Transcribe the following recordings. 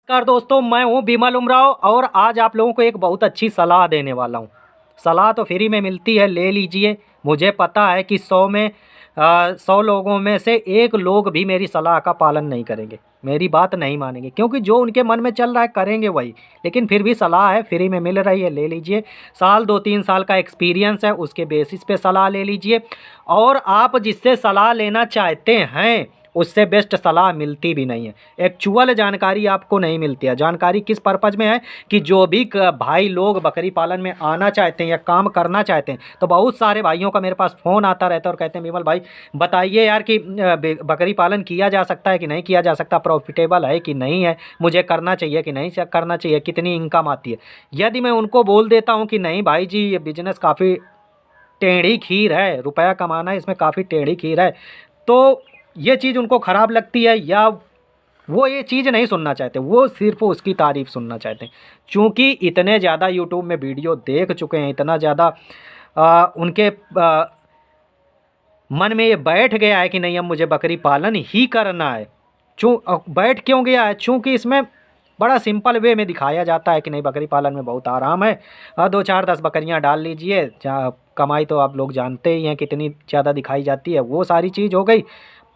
नमस्कार दोस्तों, मैं हूं बिमल उमराव और आज आप लोगों को एक बहुत अच्छी सलाह देने वाला हूं। सलाह तो फ्री में मिलती है, ले लीजिए। मुझे पता है कि 100 लोगों में से एक लोग भी मेरी सलाह का पालन नहीं करेंगे, मेरी बात नहीं मानेंगे, क्योंकि जो उनके मन में चल रहा है करेंगे वही। लेकिन फिर भी सलाह है, फ्री में मिल रही है, ले लीजिए। साल 2-3 साल का एक्सपीरियंस है, उसके बेसिस पे सलाह ले लीजिए। और आप जिससे सलाह लेना चाहते हैं उससे बेस्ट सलाह मिलती भी नहीं है। एक्चुअल जानकारी आपको नहीं मिलती है। जानकारी किस पर्पज़ में है कि जो भी भाई लोग बकरी पालन में आना चाहते हैं या काम करना चाहते हैं, तो बहुत सारे भाइयों का मेरे पास फ़ोन आता रहता है और कहते हैं विमल भाई बताइए यार कि बकरी पालन किया जा सकता है कि नहीं किया जा सकता, प्रॉफिटेबल है कि नहीं है, मुझे करना चाहिए कि नहीं करना चाहिए, कितनी इनकम आती है। यदि मैं उनको बोल देता हूँ कि नहीं भाई जी ये बिज़नेस काफ़ी टेढ़ी खीर है, रुपया कमाना है इसमें काफ़ी टेढ़ी खीर है, तो ये चीज़ उनको ख़राब लगती है या वो ये चीज़ नहीं सुनना चाहते, वो सिर्फ़ उसकी तारीफ़ सुनना चाहते हैं। चूँकि इतने ज़्यादा यूट्यूब में वीडियो देख चुके हैं, इतना ज़्यादा उनके मन में ये बैठ गया है कि नहीं अब मुझे बकरी पालन ही करना है। बैठ क्यों गया है? चूँकि इसमें बड़ा सिंपल वे में दिखाया जाता है कि नहीं बकरी पालन में बहुत आराम है। 2-4-10 बकरियाँ डाल लीजिए, कमाई तो आप लोग जानते ही हैं कितनी ज़्यादा दिखाई जाती है, वो सारी चीज़ हो गई।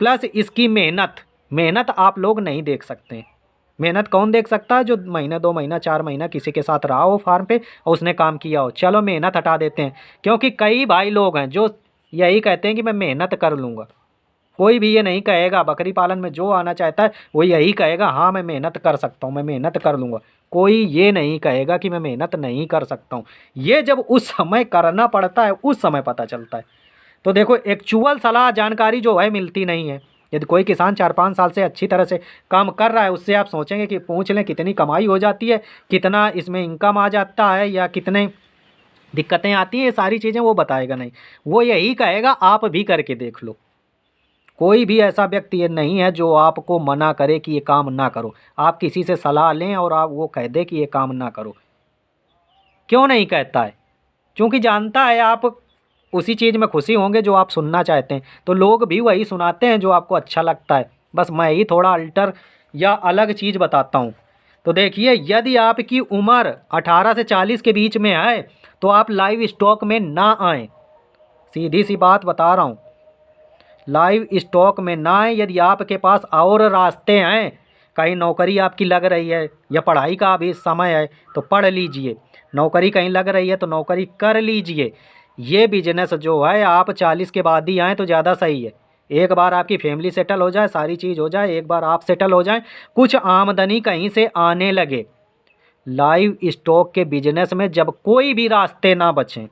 प्लस इसकी मेहनत, मेहनत आप लोग नहीं देख सकते। मेहनत कौन देख सकता है? जो महीना 2 महीना 4 महीना किसी के साथ रहा हो फार्म पे और उसने काम किया हो। चलो मेहनत हटा देते हैं, क्योंकि कई भाई लोग हैं जो यही कहते हैं कि मैं मेहनत कर लूँगा। कोई भी ये नहीं कहेगा, बकरी पालन में जो आना चाहता है वो यही कहेगा हाँ मैं मेहनत कर सकता हूँ, मैं मेहनत कर लूँगा। कोई ये नहीं कहेगा कि मैं मेहनत नहीं कर सकता हूँ। ये जब उस समय करना पड़ता है उस समय पता चलता है। तो देखो एक्चुअल सलाह जानकारी जो है मिलती नहीं है। यदि कोई किसान 4-5 साल से अच्छी तरह से काम कर रहा है, उससे आप सोचेंगे कि पूछ लें कितनी कमाई हो जाती है, कितना इसमें इनकम आ जाता है या कितने दिक्कतें आती हैं, ये सारी चीज़ें वो बताएगा नहीं। वो यही कहेगा आप भी करके देख लो। कोई भी ऐसा व्यक्ति ये नहीं है जो आपको मना करे कि ये काम ना करो। आप किसी से सलाह लें और आप वो कह दे कि ये काम ना करो, क्यों नहीं कहता है? क्योंकि जानता है आप उसी चीज़ में खुशी होंगे जो आप सुनना चाहते हैं, तो लोग भी वही सुनाते हैं जो आपको अच्छा लगता है। बस मैं ही थोड़ा अल्टर या अलग चीज़ बताता हूँ। तो देखिए, यदि आपकी उम्र 18 से 40 के बीच में है तो आप लाइव स्टॉक में ना आएँ। सीधी सी बात बता रहा हूँ, लाइव स्टॉक में ना आए। यदि आपके पास और रास्ते हैं, कहीं नौकरी आपकी लग रही है या पढ़ाई का अभी समय है तो पढ़ लीजिए, नौकरी कहीं लग रही है तो नौकरी कर लीजिए। ये बिजनेस जो है आप 40 के बाद ही आएँ तो ज़्यादा सही है। एक बार आपकी फैमिली सेटल हो जाए, सारी चीज़ हो जाए, एक बार आप सेटल हो जाएं, कुछ आमदनी कहीं से आने लगे। लाइव स्टॉक के बिजनेस में जब कोई भी रास्ते ना बचें,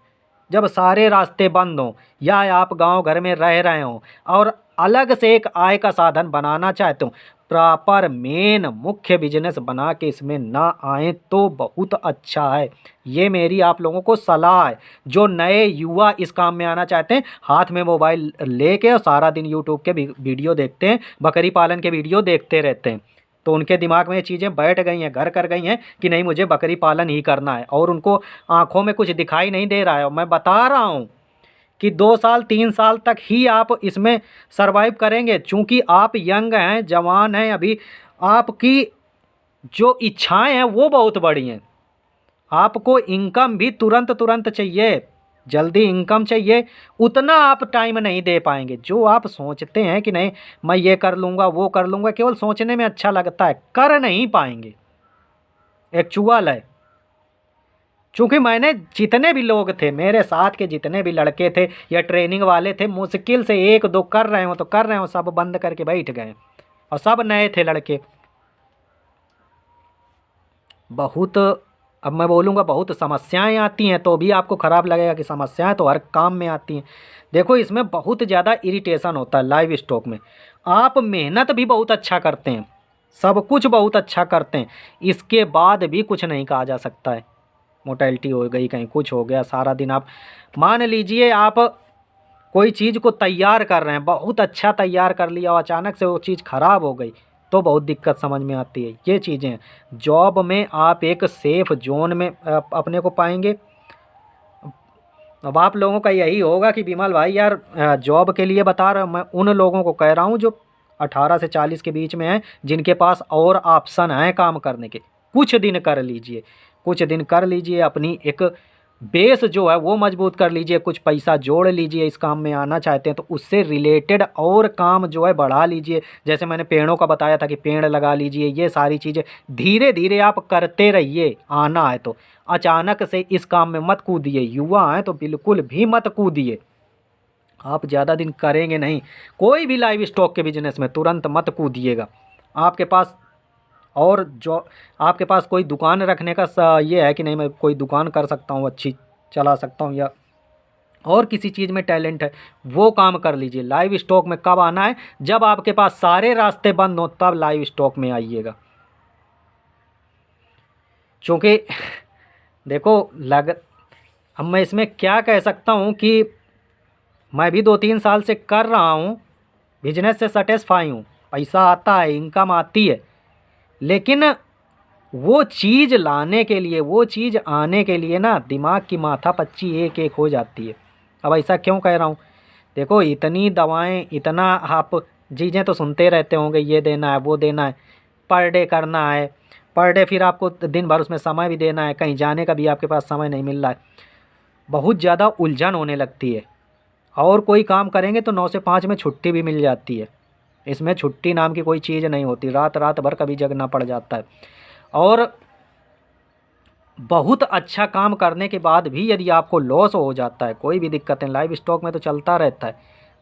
जब सारे रास्ते बंद हों या आप गांव घर में रह रहे हों और अलग से एक आय का साधन बनाना चाहते हो, प्रॉपर मेन मुख्य बिजनेस बना के इसमें ना आए तो बहुत अच्छा है। ये मेरी आप लोगों को सलाह है। जो नए युवा इस काम में आना चाहते हैं, हाथ में मोबाइल लेके और सारा दिन यूट्यूब के वीडियो देखते हैं, बकरी पालन के वीडियो देखते रहते हैं, तो उनके दिमाग में ये चीज़ें बैठ गई हैं, घर कर गई हैं कि नहीं मुझे बकरी पालन ही करना है, और उनको आँखों में कुछ दिखाई नहीं दे रहा है। और मैं बता रहा हूँ कि 2 साल 3 साल तक ही आप इसमें सर्वाइव करेंगे, चूँकि आप यंग हैं, जवान हैं अभी, आपकी जो इच्छाएं हैं वो बहुत बड़ी हैं। आपको इनकम भी तुरंत तुरंत चाहिए, जल्दी इनकम चाहिए, उतना आप टाइम नहीं दे पाएंगे। जो आप सोचते हैं कि नहीं मैं ये कर लूँगा वो कर लूँगा, केवल सोचने में अच्छा लगता है, कर नहीं पाएंगे। एक्चुअल है। चूँकि मैंने जितने भी लोग थे, मेरे साथ के जितने भी लड़के थे या ट्रेनिंग वाले थे, मुश्किल से 1-2 कर रहे हो तो कर रहे हो, सब बंद करके बैठ गए और सब नए थे लड़के। बहुत, अब मैं बोलूँगा बहुत समस्याएं आती हैं, तो भी आपको ख़राब लगेगा कि समस्याएं तो हर काम में आती हैं। देखो इसमें बहुत ज़्यादा इरिटेशन होता है लाइव स्टॉक में। आप मेहनत भी बहुत अच्छा करते हैं, सब कुछ बहुत अच्छा करते हैं, इसके बाद भी कुछ नहीं कहा जा सकता है। मोटेलिटी हो गई, कहीं कुछ हो गया, सारा दिन आप मान लीजिए आप कोई चीज़ को तैयार कर रहे हैं, बहुत अच्छा तैयार कर लिया और अचानक से वो चीज़ ख़राब हो गई तो बहुत दिक्कत समझ में आती है। ये चीज़ें हैं। जॉब में आप एक सेफ़ जोन में अपने को पाएंगे। अब आप लोगों का यही होगा कि विमल भाई यार जॉब के लिए बता रहा हूँ, मैं उन लोगों को कह रहा हूँ जो 18 से 40 के बीच में हैं, जिनके पास और ऑप्शन हैं काम करने के, कुछ दिन कर लीजिए, कुछ दिन कर लीजिए, अपनी एक बेस जो है वो मजबूत कर लीजिए, कुछ पैसा जोड़ लीजिए, इस काम में आना चाहते हैं तो उससे रिलेटेड और काम जो है बढ़ा लीजिए। जैसे मैंने पेड़ों का बताया था कि पेड़ लगा लीजिए, ये सारी चीज़ें धीरे धीरे आप करते रहिए। आना है तो अचानक से इस काम में मत कूदिए, युवा हैं तो बिल्कुल भी मत कूदिए। आप ज़्यादा दिन करेंगे नहीं, कोई भी लाइव स्टॉक के बिजनेस में तुरंत मत कूदिएगा। आपके पास और जो आपके पास कोई दुकान रखने का ये है कि नहीं मैं कोई दुकान कर सकता हूँ, अच्छी चला सकता हूँ, या और किसी चीज़ में टैलेंट है, वो काम कर लीजिए। लाइव स्टॉक में कब आना है? जब आपके पास सारे रास्ते बंद हों तब लाइव स्टॉक में आइएगा। क्योंकि देखो अब मैं इसमें क्या कह सकता हूँ कि मैं भी 2-3 साल से कर रहा हूँ, बिजनेस से सेटिस्फाई हूँ, पैसा आता है, इनकम आती है, लेकिन वो चीज़ लाने के लिए, वो चीज़ आने के लिए ना दिमाग की माथापच्ची एक एक हो जाती है। अब ऐसा क्यों कह रहा हूँ? देखो इतनी दवाएं, इतना आप चीज़ें तो सुनते रहते होंगे, ये देना है, वो देना है, पर डे करना है, पर डे फिर आपको दिन भर उसमें समय भी देना है, कहीं जाने का भी आपके पास समय नहीं मिल रहा है, बहुत ज़्यादा उलझन होने लगती है। और कोई काम करेंगे तो 9 से 5 में छुट्टी भी मिल जाती है, इसमें छुट्टी नाम की कोई चीज़ नहीं होती, रात रात भर कभी जगना पड़ जाता है। और बहुत अच्छा काम करने के बाद भी यदि आपको लॉस हो जाता है, कोई भी दिक्कतें, लाइव स्टॉक में तो चलता रहता है,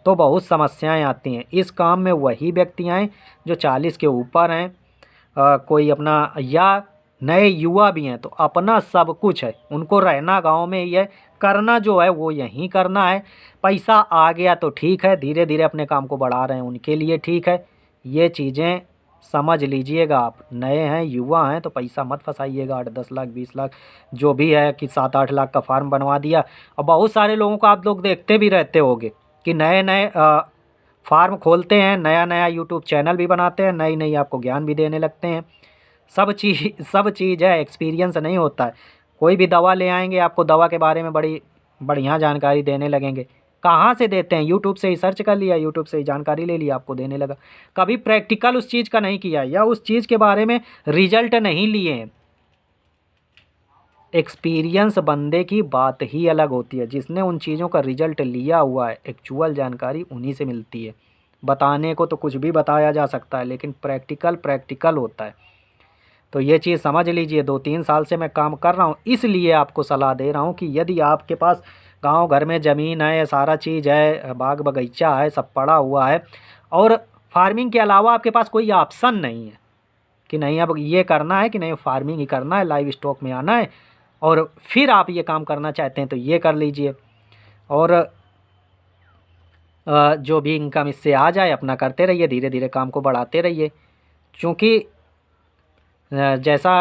तो बहुत समस्याएं आती हैं। इस काम में वही व्यक्ति आएँ जो 40 के ऊपर हैं, कोई अपना, या नए युवा भी हैं तो अपना सब कुछ है, उनको रहना गांव में ही है, करना जो है वो यहीं करना है। पैसा आ गया तो ठीक है, धीरे धीरे अपने काम को बढ़ा रहे हैं उनके लिए ठीक है। ये चीज़ें समझ लीजिएगा। आप नए हैं, युवा हैं तो पैसा मत फंसाइएगा 8-10 लाख 20 लाख जो भी है कि 7-8 लाख का फार्म बनवा दिया। और बहुत सारे लोगों को आप लोग देखते भी रहते होंगे कि नए नए फार्म खोलते हैं, नया नया यूट्यूब चैनल भी बनाते हैं, नई नई आपको ज्ञान भी देने लगते हैं। सब चीज़ है, एक्सपीरियंस नहीं होता है। कोई भी दवा ले आएंगे, आपको दवा के बारे में बड़ी बढ़िया जानकारी देने लगेंगे। कहाँ से देते हैं? यूट्यूब से ही सर्च कर लिया, यूट्यूब से ही जानकारी ले लिया, आपको देने लगा। कभी प्रैक्टिकल उस चीज़ का नहीं किया या उस चीज़ के बारे में रिजल्ट नहीं लिए हैं। एक्सपीरियंस बंदे की बात ही अलग होती है, जिसने उन चीज़ों का रिजल्ट लिया हुआ है, एक्चुअल जानकारी उन्हीं से मिलती है। बताने को तो कुछ भी बताया जा सकता है, लेकिन प्रैक्टिकल होता है। तो ये चीज़ समझ लीजिए। 2-3 साल से मैं काम कर रहा हूँ, इसलिए आपको सलाह दे रहा हूँ कि यदि आपके पास गांव घर में ज़मीन है, सारा चीज़ है, बाग बगीचा है, सब पड़ा हुआ है, और फार्मिंग के अलावा आपके पास कोई ऑप्शन नहीं है कि नहीं अब ये करना है, कि नहीं फार्मिंग ही करना है, लाइव स्टॉक में आना है, और फिर आप ये काम करना चाहते हैं तो ये कर लीजिए। और जो भी इनकम इससे आ जाए अपना करते रहिए, धीरे धीरे काम को बढ़ाते रहिए। क्योंकि जैसा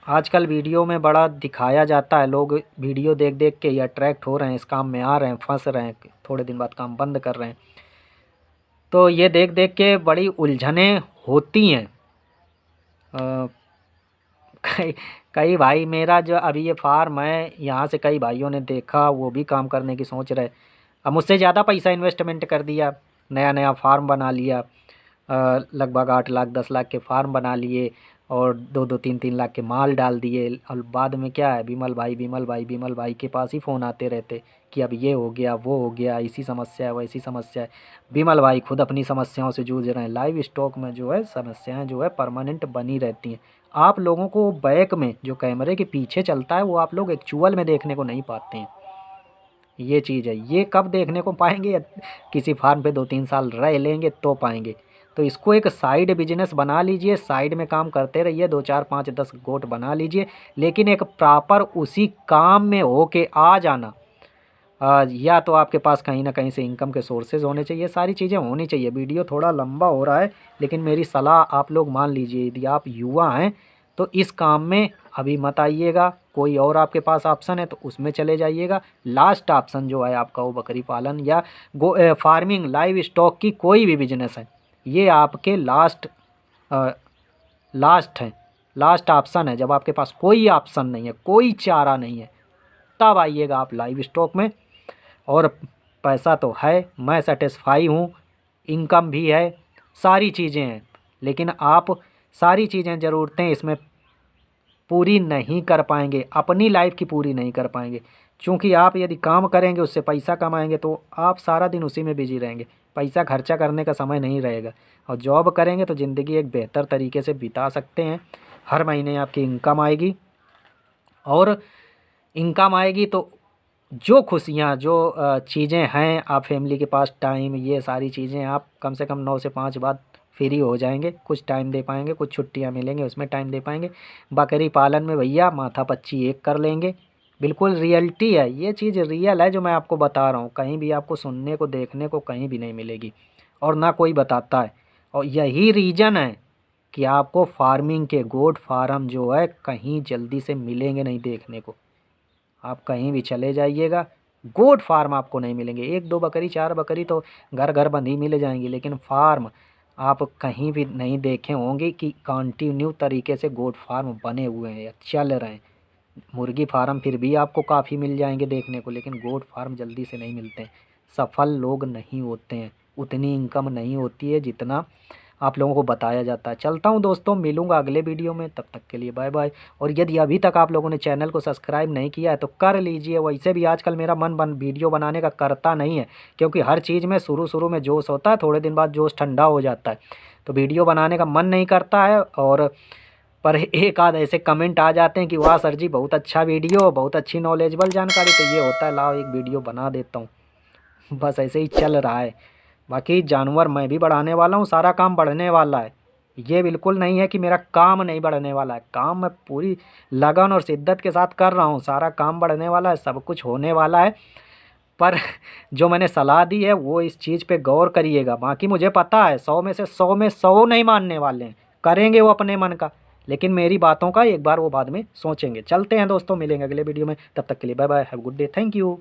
आजकल वीडियो में बड़ा दिखाया जाता है, लोग वीडियो देख देख के या अट्रैक्ट हो रहे हैं, इस काम में आ रहे हैं, फंस रहे हैं, थोड़े दिन बाद काम बंद कर रहे हैं। तो ये देख देख के बड़ी उलझनें होती हैं। कई कई भाई, मेरा जो अभी ये फार्म है, यहाँ से कई भाइयों ने देखा, वो भी काम करने की सोच रहे। अब मुझसे ज़्यादा पैसा इन्वेस्टमेंट कर दिया, नया नया फार्म बना लिया, लगभग 8 लाख 10 लाख के फार्म बना लिए, और 2-2 3-3 लाख के माल डाल दिए। और बाद में क्या है, विमल भाई के पास ही फ़ोन आते रहते कि अब ये हो गया, वो हो गया, ऐसी समस्या है, वैसी समस्या है। विमल भाई खुद अपनी समस्याओं से जूझ रहे हैं। लाइव स्टॉक में जो है समस्याएं जो है परमानेंट बनी रहती हैं। आप लोगों को बैक में जो कैमरे के पीछे चलता है वो आप लोग एक्चुअल में देखने को नहीं पाते हैं। ये चीज़ है, ये कब देखने को पाएंगे? किसी फार्म पे 2-3 साल रह लेंगे तो पाएंगे। तो इसको एक साइड बिजनेस बना लीजिए, साइड में काम करते रहिए, 2-4-5-10 गोट बना लीजिए, लेकिन एक प्रॉपर उसी काम में हो के आ जाना। या तो आपके पास कहीं ना कहीं से इनकम के सोर्सेज होने चाहिए, सारी चीज़ें होनी चाहिए। वीडियो थोड़ा लंबा हो रहा है, लेकिन मेरी सलाह आप लोग मान लीजिए। यदि आप युवा हैं तो इस काम में अभी मत आइएगा, कोई और आपके पास ऑप्शन है तो उसमें चले जाइएगा। लास्ट ऑप्शन जो है आपका वो बकरी पालन या फार्मिंग, लाइव स्टॉक की कोई भी बिजनेस है, ये आपके लास्ट है, लास्ट ऑप्शन है। जब आपके पास कोई ऑप्शन नहीं है, कोई चारा नहीं है, तब आइएगा आप लाइव स्टॉक में। और पैसा तो है, मैं सेटिस्फाई हूँ, इनकम भी है, सारी चीज़ें हैं, लेकिन आप सारी चीज़ें ज़रूरतें इसमें पूरी नहीं कर पाएंगे, अपनी लाइफ की पूरी नहीं कर पाएंगे। क्योंकि आप यदि काम करेंगे, उससे पैसा कमाएंगे, तो आप सारा दिन उसी में बिजी रहेंगे, पैसा खर्चा करने का समय नहीं रहेगा। और जॉब करेंगे तो ज़िंदगी एक बेहतर तरीके से बिता सकते हैं। हर महीने आपकी इनकम आएगी, और इनकम आएगी तो जो खुशियाँ, जो चीज़ें हैं, आप फैमिली के पास टाइम, ये सारी चीज़ें आप कम से कम 9 से 5 बाद फ्री हो जाएंगे, कुछ टाइम दे पाएंगे, कुछ छुट्टियाँ मिलेंगे उसमें टाइम दे पाएंगे। बकरी पालन में भैया माथा पच्ची एक कर लेंगे। बिल्कुल रियलिटी है, ये चीज़ रियल है जो मैं आपको बता रहा हूँ, कहीं भी आपको सुनने को देखने को कहीं भी नहीं मिलेगी, और ना कोई बताता है। और यही रीज़न है कि आपको फार्मिंग के गोट फार्म जो है कहीं जल्दी से मिलेंगे नहीं देखने को। आप कहीं भी चले जाइएगा, गोट फार्म आपको नहीं मिलेंगे। 1-2 बकरी 4 बकरी तो घर घर बंधी मिल जाएंगी, लेकिन फार्म आप कहीं भी नहीं देखे होंगे कि कंटिन्यू तरीके से गोट फार्म बने हुए हैं या चल रहे हैं। मुर्गी फार्म फिर भी आपको काफ़ी मिल जाएंगे देखने को, लेकिन गोट फार्म जल्दी से नहीं मिलते हैं। सफल लोग नहीं होते हैं, उतनी इनकम नहीं होती है जितना आप लोगों को बताया जाता है। चलता हूँ दोस्तों, मिलूंगा अगले वीडियो में, तब तक के लिए बाय बाय। और यदि अभी तक आप लोगों ने चैनल को सब्सक्राइब नहीं किया है तो कर लीजिए। वैसे भी आजकल मेरा मन वीडियो बनाने का करता नहीं है, क्योंकि हर चीज़ में शुरू शुरू में जोश होता है, थोड़े दिन बाद जोश ठंडा हो जाता है, तो वीडियो बनाने का मन नहीं करता है। और पर एक आध ऐसे कमेंट आ जाते हैं कि वाह सर जी बहुत अच्छा वीडियो, बहुत अच्छी नॉलेजेबल जानकारी, तो ये होता है लाओ एक वीडियो बना देता हूँ। बस ऐसे ही चल रहा है। बाकी जानवर मैं भी बढ़ाने वाला हूँ, सारा काम बढ़ने वाला है। ये बिल्कुल नहीं है कि मेरा काम नहीं बढ़ने वाला है, काम मैं पूरी लगन और शिद्दत के साथ कर रहा हूँ, सारा काम बढ़ने वाला है, सब कुछ होने वाला है। पर जो मैंने सलाह दी है वो इस चीज़ पे गौर करिएगा। बाकी मुझे पता है 100 में से 100 में 100 नहीं मानने वाले हैं, करेंगे वो अपने मन का, लेकिन मेरी बातों का एक बार वो बाद में सोचेंगे। चलते हैं दोस्तों, मिलेंगे अगले वीडियो में, तब तक के लिए bye bye, have good day, thank you.